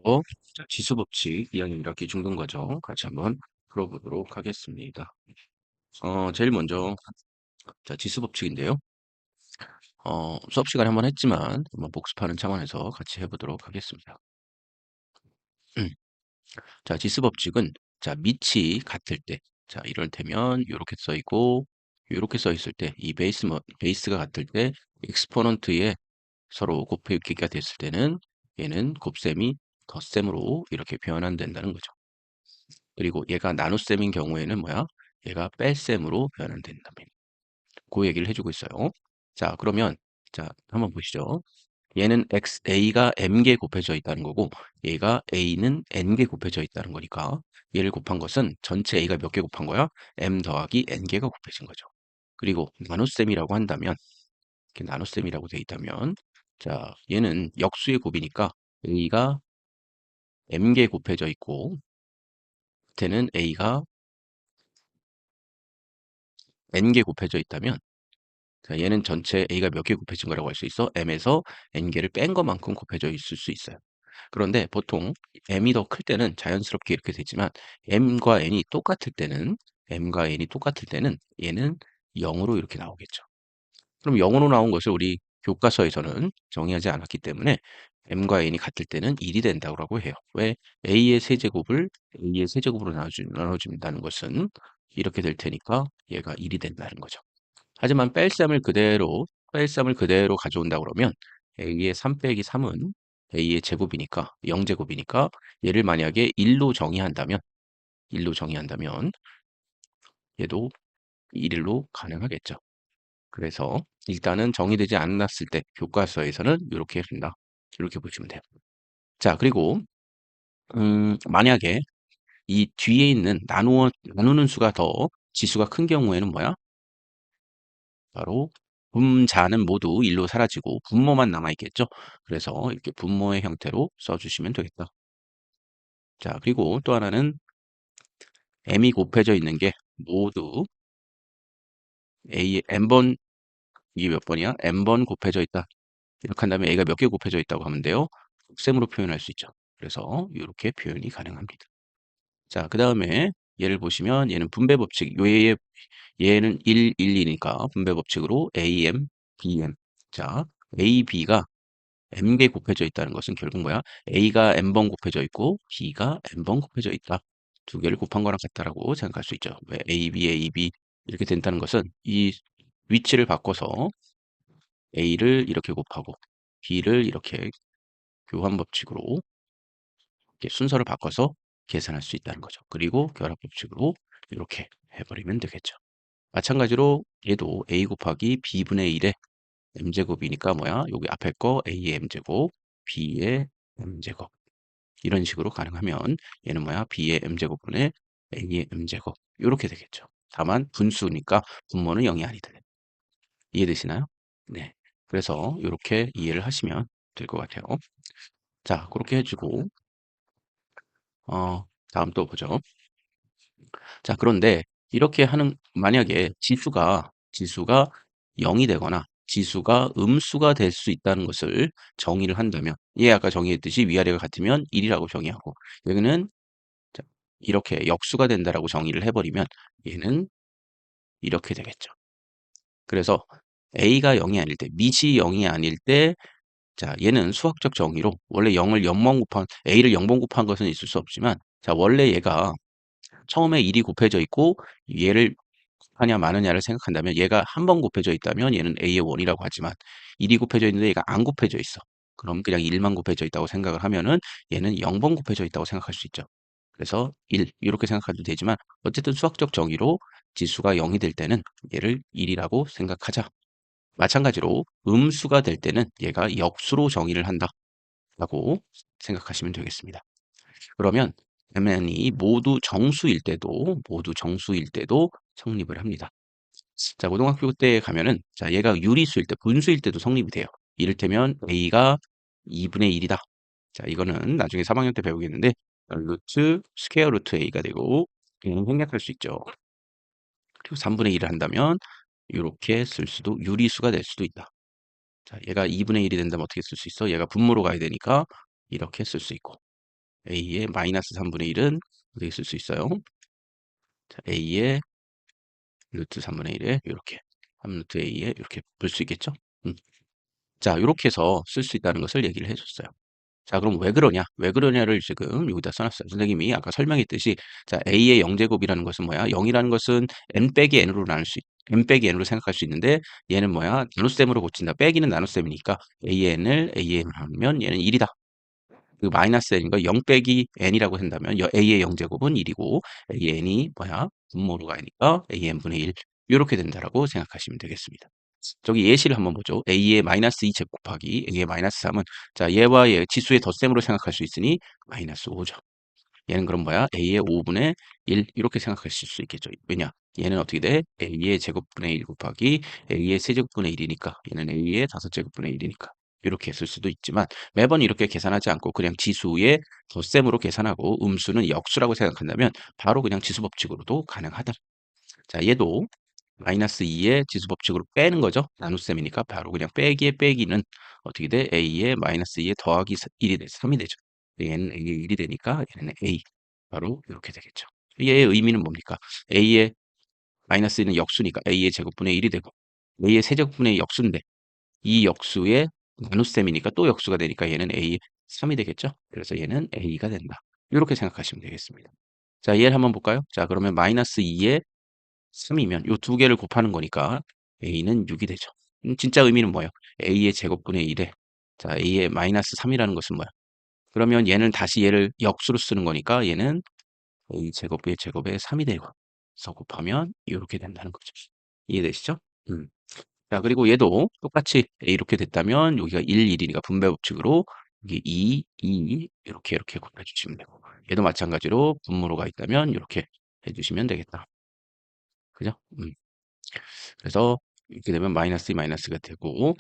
자, 지수 법칙 2학년 1학기 중등 과정 같이 한번 풀어보도록 하겠습니다. 제일 먼저 자, 지수 법칙인데요. 수업 시간에 한번 했지만 한번 복습하는 차원에서 같이 해보도록 하겠습니다. 자, 지수 법칙은 자, 밑이 같을 때, 자, 이럴테면 이렇게 써 있고 이렇게 써 있을 때 이 베이스가 같을 때 엑스포넌트에 서로 곱해기가 됐을 때는 얘는 곱셈이 덧셈으로 이렇게 변환된다는 거죠. 그리고 얘가 나눗셈인 경우에는 뭐야? 얘가 뺄셈으로 변환된다면. 그 얘기를 해주고 있어요. 자, 그러면 자, 한번 보시죠. 얘는 A가 M개 곱해져 있다는 거고 얘가 A는 N개 곱해져 있다는 거니까 얘를 곱한 것은 전체 A가 몇 개 곱한 거야? M 더하기 N개가 곱해진 거죠. 그리고 나눗셈이라고 한다면 이렇게 나눗셈이라고 돼 있다면 자, 얘는 역수의 곱이니까 A가 M개 곱해져 있고 밑에는 A가 N개 곱해져 있다면 자, 얘는 전체 A가 몇 개 곱해진 거라고 할 수 있어? M에서 N개를 뺀 것만큼 곱해져 있을 수 있어요. 그런데 보통 M이 더 클 때는 자연스럽게 이렇게 되지만 M과 N이 똑같을 때는 M과 N이 똑같을 때는 얘는 0으로 이렇게 나오겠죠. 그럼 0으로 나온 것을 우리 교과서에서는 정의하지 않았기 때문에 M과 N이 같을 때는 1이 된다고 해요. 왜? A의 세제곱으로 나눠준다는 것은 이렇게 될 테니까 얘가 1이 된다는 거죠. 하지만 뺄셈을 그대로 가져온다 그러면 A의 3 빼기 3은 A의 제곱이니까 0제곱이니까 얘를 만약에 1로 정의한다면 얘도 1로 가능하겠죠. 그래서 일단은 정의되지 않았을 때 교과서에서는 이렇게 한다. 이렇게 보시면 돼요. 자, 그리고 만약에 이 뒤에 있는 나누는 수가 더 지수가 큰 경우에는 뭐야? 바로 분자는 모두 1로 사라지고 분모만 남아있겠죠. 그래서 이렇게 분모의 형태로 써주시면 되겠다. 자, 그리고 또 하나는 m이 곱해져 있는 게 모두 a의 n번, 이게 몇 번이야? n번 곱해져 있다. 이렇게 한다면 a가 몇 개 곱해져 있다고 하면 돼요. 곱셈으로 표현할 수 있죠. 그래서 이렇게 표현이 가능합니다. 자, 그 다음에 얘를 보시면 얘는 분배 법칙, 얘는 1, 1, 2니까 분배 법칙으로 AM, BM. 자, A, B가 m개 곱해져 있다는 것은 결국 뭐야? A가 n번 곱해져 있고 B가 n번 곱해져 있다. 두 개를 곱한 거랑 같다라고 생각할 수 있죠. 왜 A, B 이렇게 된다는 것은 이 위치를 바꿔서 A를 이렇게 곱하고 B를 이렇게 교환 법칙으로 이렇게 순서를 바꿔서 계산할 수 있다는 거죠. 그리고 결합 법칙으로 이렇게 해버리면 되겠죠. 마찬가지로 얘도 A 곱하기 B분의 1의 m제곱이니까 뭐야? 여기 앞에 거 A의 m제곱, B의 m제곱. 이런 식으로 가능하면 얘는 뭐야? B의 m제곱분의 A의 m제곱. 이렇게 되겠죠. 다만 분수니까 분모는 0이 아니다. 이해되시나요? 네. 그래서 이렇게 이해를 하시면 될 것 같아요. 자, 그렇게 해주고 다음 또 보죠. 자, 그런데 이렇게 하는 만약에 지수가 0이 되거나 지수가 음수가 될 수 있다는 것을 정의를 한다면 아까 정의했듯이 위아래가 같으면 1이라고 정의하고 여기는 자, 이렇게 역수가 된다라고 정의를 해버리면 얘는 이렇게 되겠죠. 그래서 A가 0이 아닐 때, 밑이 0이 아닐 때, 자, 얘는 수학적 정의로 원래 A를 0번 곱한 것은 있을 수 없지만, 자, 원래 얘가 처음에 1이 곱해져 있고, 얘를 하냐 마느냐를 생각한다면, 얘가 한 번 곱해져 있다면 얘는 A의 원이라고 하지만, 1이 곱해져 있는데 얘가 안 곱해져 있어. 그럼 그냥 1만 곱해져 있다고 생각을 하면은 얘는 0번 곱해져 있다고 생각할 수 있죠. 그래서 1 이렇게 생각해도 되지만 어쨌든 수학적 정의로 지수가 0이 될 때는 얘를 1이라고 생각하자. 마찬가지로 음수가 될 때는 얘가 역수로 정의를 한다라고 생각하시면 되겠습니다. 그러면 MN이 모두 정수일 때도 성립을 합니다. 자, 고등학교 때 가면은 자, 얘가 유리수일 때, 분수일 때도 성립이 돼요. 이를테면 A가 2분의 1이다. 자, 이거는 나중에 3학년 때 배우겠는데 스퀘어 루트 A가 되고 얘는 생략할 수 있죠. 그리고 3분의 1을 한다면 이렇게 쓸 수도 유리수가 될 수도 있다. 자, 얘가 2분의 1이 된다면 어떻게 쓸 수 있어? 얘가 분모로 가야 되니까 이렇게 쓸 수 있고 A의 마이너스 3분의 1은 어떻게 쓸 수 있어요? 자, A의 루트 3분의 1에 이렇게 3루트 A에 이렇게 볼 수 있겠죠? 음. 자, 이렇게 해서 쓸 수 있다는 것을 얘기를 해줬어요. 자, 그럼 왜 그러냐? 왜 그러냐를 지금 여기다 써놨어요. 선생님이 아까 설명했듯이, 자, A의 0제곱이라는 것은 뭐야? 0이라는 것은 n 빼기 n으로 나눌 수, n 빼기 n으로 생각할 수 있는데, 얘는 뭐야? 나눗셈으로 고친다. 빼기는 나눗셈이니까, A의 n을 A의 n으로 하면 얘는 1이다. 그 마이너스 n인 거 0 빼기 n이라고 한다면, A의 0제곱은 1이고, A의 n이 뭐야? 분모로 가니까 AN분의 1. 이렇게 된다라고 생각하시면 되겠습니다. 저기 예시를 한번 보죠. A의 마이너스 2 제곱 곱하기 A의 마이너스 3은 자 얘와 얘 지수의 덧셈으로 생각할 수 있으니 마이너스 5죠. 얘는 그럼 뭐야? A의 5분의 1 이렇게 생각하실 수 있겠죠. 왜냐? 얘는 어떻게 돼? A의 제곱분의 1 곱하기 A의 세제곱분의 1이니까 얘는 A의 5제곱분의 1이니까 이렇게 쓸 수도 있지만 매번 이렇게 계산하지 않고 그냥 지수의 덧셈으로 계산하고 음수는 역수라고 생각한다면 바로 그냥 지수 법칙으로도 가능하다. 자, 얘도 마이너스 2의 지수 법칙으로 빼는 거죠. 나눗셈이니까 바로 그냥 빼기의 빼기는 어떻게 돼? A의 마이너스 2의 더하기 1이 돼 3이 되죠. 얘는 A의 1이 되니까 얘는 A. 바로 이렇게 되겠죠. 얘의 의미는 뭡니까? A의 마이너스 2는 역수니까 A의 제곱분의 1이 되고 A의 세제곱분의 역수인데 이 역수의 나눗셈이니까 또 역수가 되니까 얘는 A 3이 되겠죠. 그래서 얘는 A가 된다. 이렇게 생각하시면 되겠습니다. 자, 얘를 한번 볼까요? 자, 그러면 마이너스 2의 3이면 요 두 개를 곱하는 거니까 A는 6이 되죠. 진짜 의미는 뭐예요? A의 제곱분의 1에 자 A의 마이너스 3이라는 것은 뭐야? 그러면 얘는 다시 얘를 역수로 쓰는 거니까 얘는 A 제곱의 제곱에 3이 되고 그래서 곱하면 이렇게 된다는 거죠. 이해되시죠? 음. 자, 그리고 얘도 똑같이 이렇게 됐다면 여기가 1, 1이니까 분배 법칙으로 여기 2, 2 이렇게 곱해주시면 되고 얘도 마찬가지로 분모로가 있다면 이렇게 해주시면 되겠다. 그죠? 그래서 이렇게 되면 마이너스 마이너스가 되고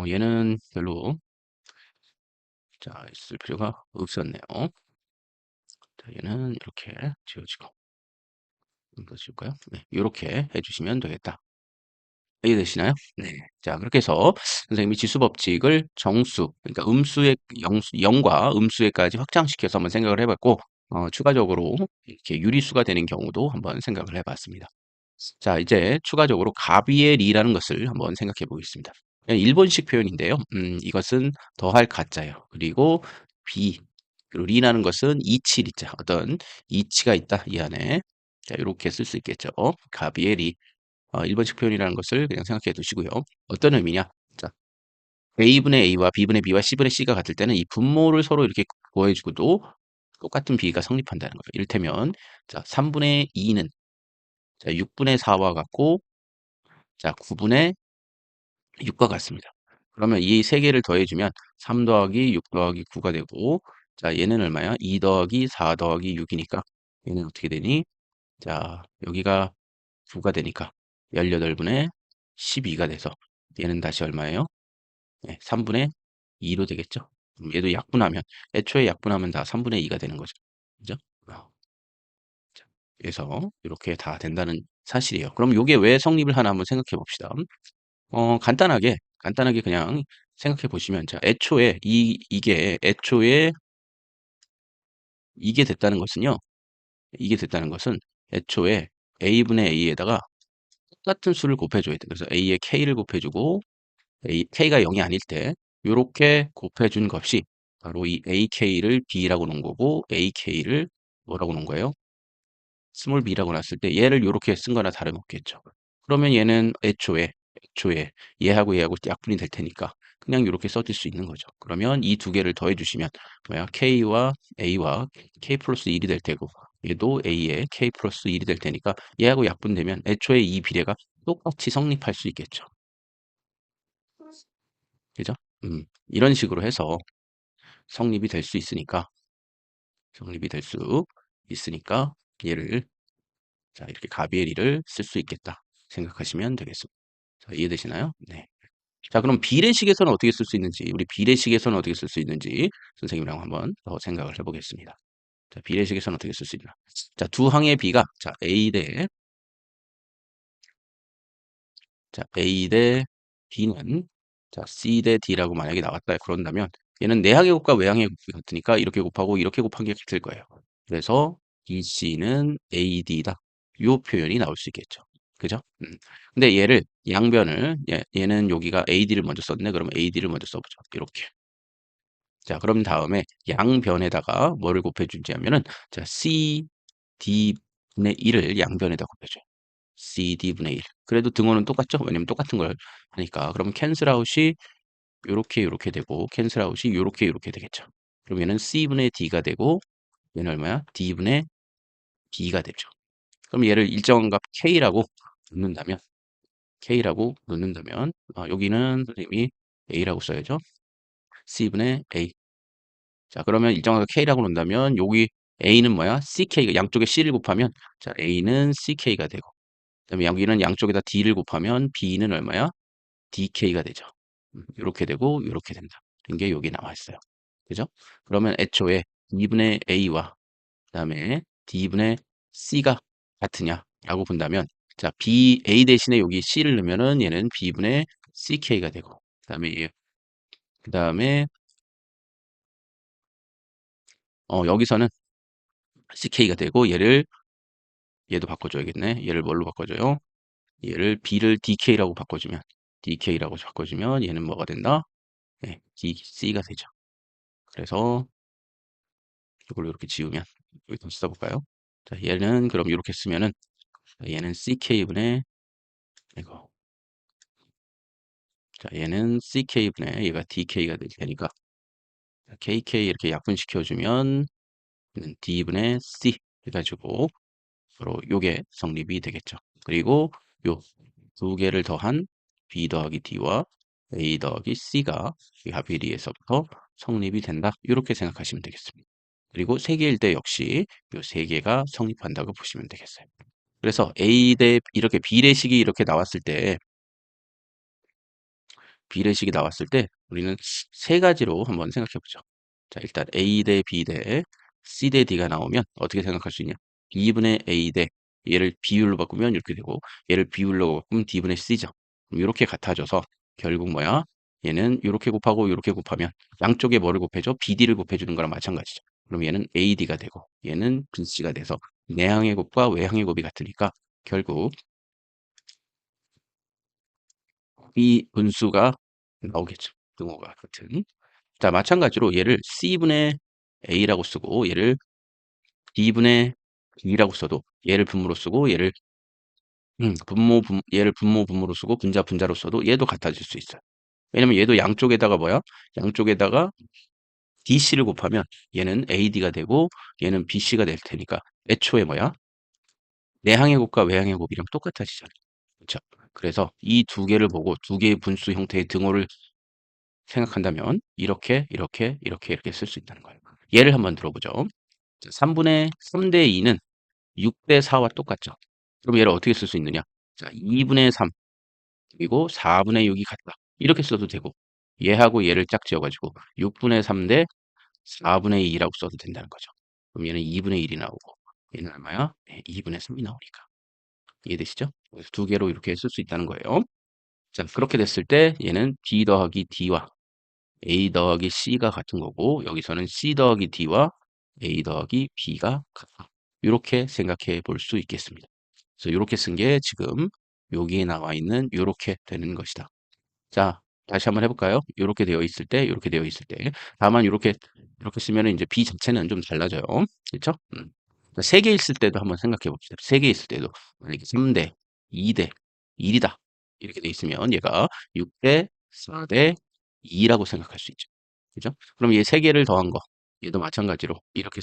얘는 별로 자 있을 필요가 없었네요. 자, 얘는 이렇게 지워지고 이거 지울까요? 네, 이렇게 해주시면 되겠다. 이해되시나요? 네. 자, 그렇게 해서 선생님이 지수 법칙을 정수, 그러니까 음수의 0과 음수에까지 확장시켜서 한번 생각을 해봤고, 추가적으로 이렇게 유리수가 되는 경우도 한번 생각을 해봤습니다. 자, 이제 추가적으로 가비엘이라는 것을 한번 생각해 보겠습니다. 그냥 일본식 표현인데요. 이것은 더할 가짜예요. 그리고 비, 그리고 리라는 것은 이치리자, 어떤 이치가 있다, 이 안에. 자, 이렇게 쓸 수 있겠죠. 가비엘이. 일본식 표현이라는 것을 그냥 생각해 두시고요. 어떤 의미냐? 자, A분의 A와 B분의 B와 C분의 C가 같을 때는 이 분모를 서로 이렇게 구해주고도 똑같은 비가 성립한다는 거예요. 이를테면, 자, 3분의 2는 자, 6분의 4와 같고, 자, 9분의 6과 같습니다. 그러면 이 세 개를 더해주면 3 더하기 6 더하기 9가 되고, 자, 얘는 얼마야? 2 더하기 4 더하기 6이니까 얘는 어떻게 되니? 자, 여기가 9가 되니까 18분의 12가 돼서 얘는 다시 얼마예요? 네, 3분의 2로 되겠죠? 얘도 약분하면, 애초에 약분하면 다 3분의 2가 되는 거죠. 그죠? 자, 그래서 이렇게 다 된다는 사실이에요. 그럼 이게 왜 성립을 하나 한번 생각해 봅시다. 간단하게 그냥 생각해 보시면, 자, 애초에, 이게 됐다는 것은요, 이게 됐다는 것은 애초에 A분의 A에다가 똑같은 수를 곱해줘야 돼. 그래서 A에 K를 곱해주고, K가 0이 아닐 때, 요렇게 곱해준 것이 바로 이 AK를 B라고 놓은 거고, AK를 뭐라고 놓은 거예요? 스몰 b라고 놨을 때 얘를 요렇게 쓴 거나 다름없겠죠. 그러면 얘는 애초에 얘하고 약분이 될 테니까 그냥 요렇게 써줄 수 있는 거죠. 그러면 이 두 개를 더해 주시면 뭐야? K와 A와 K 플러스 1이 될 테고 얘도 A에 K 플러스 1이 될 테니까 얘하고 약분되면 애초에 이 비례가 똑같이 성립할 수 있겠죠. 그죠? 이런 식으로 해서 성립이 될 수 있으니까 얘를 자, 이렇게 가비에리를 쓸 수 있겠다 생각하시면 되겠습니다. 자, 이해되시나요? 네. 자, 그럼 비례식에서는 어떻게 쓸 수 있는지, 우리 비례식에서는 어떻게 쓸 수 있는지 선생님이랑 한번 더 생각을 해보겠습니다. 자, 비례식에서는 어떻게 쓸 수 있나? 자, 두 항의 비가 자, A 대 B는 자, C 대 D라고 만약에 나왔다 그런다면 얘는 내항의 곱과 외항의 곱이 같으니까 이렇게 곱하고 이렇게 곱한 게 같을 거예요. 그래서 BC는 AD다. 요 표현이 나올 수 있겠죠. 그죠? 근데 얘를 양변을 얘는 여기가 AD를 먼저 썼네. 그러면 AD를 먼저 써보죠. 이렇게. 자, 그럼 다음에 양변에다가 뭐를 곱해주지 하면은 자, CD분의 1을 양변에다 곱해줘요. CD분의 1. 그래도 등호는 똑같죠? 왜냐면 똑같은 걸 하니까. 그럼 캔슬아웃이 요렇게 되고 캔슬아웃이 요렇게 되겠죠. 그럼 얘는 C분의 D가 되고 얘는 얼마야? D분의 B가 되죠. 그럼 얘를 일정한 값 K라고 놓는다면 여기는 선생님이 A라고 써야죠. C분의 A. 자, 그러면 일정하게 K라고 놓는다면 여기 A는 뭐야? CK가 양쪽에 C를 곱하면 자, A는 CK가 되고 그다음에 여기는 양쪽에다 D를 곱하면 B는 얼마야? DK가 되죠. 이렇게 되고 이렇게 된다. 이런 게 여기 나와 있어요. 그죠? 그러면 애초에 2분의 A와 그다음에 D분의 C가 같으냐라고 본다면 자, A 대신에 여기 C를 넣으면은 얘는 B분의 CK가 되고 그다음에 여기서는 CK가 되고 얘도 바꿔줘야겠네. 얘를 뭘로 바꿔줘요? 얘를 B를 DK라고 바꿔주면 얘는 뭐가 된다? 네, DC가 되죠. 그래서 이걸 이렇게 지우면 여기 다시 써볼까요? 자, 얘는 그럼 이렇게 쓰면은 얘는 CK분의 이거 자, 얘는 CK분의 얘가 DK가 될 테니까 KK 이렇게 약분시켜주면 얘는 D분의 C 해가지고 서로 요게 성립이 되겠죠. 그리고 요 두 개를 더한 B 더하기 D와 A 더하기 C가 이 합의리에서부터 성립이 된다. 이렇게 생각하시면 되겠습니다. 그리고 세 개일 때 역시 요 세 개가 성립한다고 보시면 되겠어요. 그래서 A 대 이렇게 비례식이 이렇게 나왔을 때 비례식이 나왔을 때 우리는 세 가지로 한번 생각해 보죠. 자, 일단 A 대 B 대 C 대 D가 나오면 어떻게 생각할 수 있냐? 2분의 A 대 얘를 비율로 바꾸면 이렇게 되고 얘를 비율로 바꾸면 D분의 C죠. 그럼 이렇게 같아져서 결국 뭐야? 얘는 이렇게 곱하고 이렇게 곱하면 양쪽에 뭐를 곱해줘? BD를 곱해주는 거랑 마찬가지죠. 그럼 얘는 AD가 되고 얘는 BC가 돼서 내항의 곱과 외항의 곱이 같으니까 결국 이 분수가 나오겠죠. 등호가 같은. 자, 마찬가지로 얘를 C분의 A라고 쓰고 얘를 D분의 B라고 써도 얘를 분모로 쓰고 얘를 분모로 쓰고 분자로 써도 얘도 같아질 수 있어요. 왜냐면 얘도 양쪽에다가 뭐야? 양쪽에다가 DC를 곱하면 얘는 AD가 되고 얘는 BC가 될 테니까 애초에 뭐야? 내항의 곱과 외항의 곱이랑 똑같아지잖아요. 그렇죠? 그래서 이 두 개를 보고 두 개의 분수 형태의 등호를 생각한다면 이렇게 쓸 수 있다는 거예요. 예를 한번 들어보죠. 3분의 3대 2는 6대 4와 똑같죠. 그럼 얘를 어떻게 쓸 수 있느냐? 자, 2분의 3 그리고 4분의 6이 같다. 이렇게 써도 되고 얘하고 얘를 짝지어가지고 6분의 3 대 4분의 2라고 써도 된다는 거죠. 그럼 얘는 2분의 1이 나오고 얘는 얼마야? 네, 2분의 3이 나오니까. 이해되시죠? 그래서 두 개로 이렇게 쓸 수 있다는 거예요. 자, 그렇게 됐을 때 얘는 B 더하기 D와 A 더하기 C가 같은 거고 여기서는 C 더하기 D와 A 더하기 B가 같다. 이렇게 생각해 볼 수 있겠습니다. 그래서 이렇게 쓴 게 지금 여기에 나와 있는 이렇게 되는 것이다. 자, 다시 한번 해볼까요? 이렇게 되어 있을 때, 이렇게 되어 있을 때. 다만 이렇게 쓰면 이제 B 자체는 좀 달라져요. 그렇죠? 세 개 있을 때도 한번 생각해 봅시다. 세 개 있을 때도 만약에 3대, 2대, 1이다. 이렇게 돼 있으면 얘가 6대, 4대, 2라고 생각할 수 있죠. 그죠? 그럼 얘 세 개를 더한 거, 얘도 마찬가지로 이렇게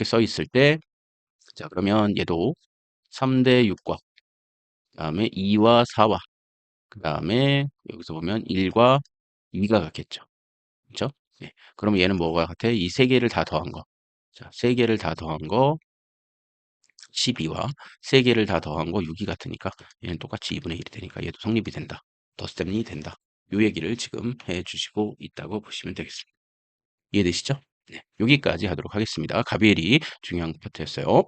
써 있을 때, 자, 그러면 얘도 3대 6과, 그다음에 2와 4와, 그다음에 여기서 보면 1과 2가 같겠죠. 그렇죠? 네. 그럼 얘는 뭐가 같아? 이 세 개를 다 더한 거. 자, 세 개를 다 더한 거 12와 세 개를 다 더한 거 6이 같으니까 얘는 똑같이 2분의 1이 되니까 얘도 성립이 된다. 덧셈이 된다. 요 얘기를 지금 해 주시고 있다고 보시면 되겠습니다. 이해되시죠? 네. 여기까지 하도록 하겠습니다. 가비엘이 중요한 파트였어요.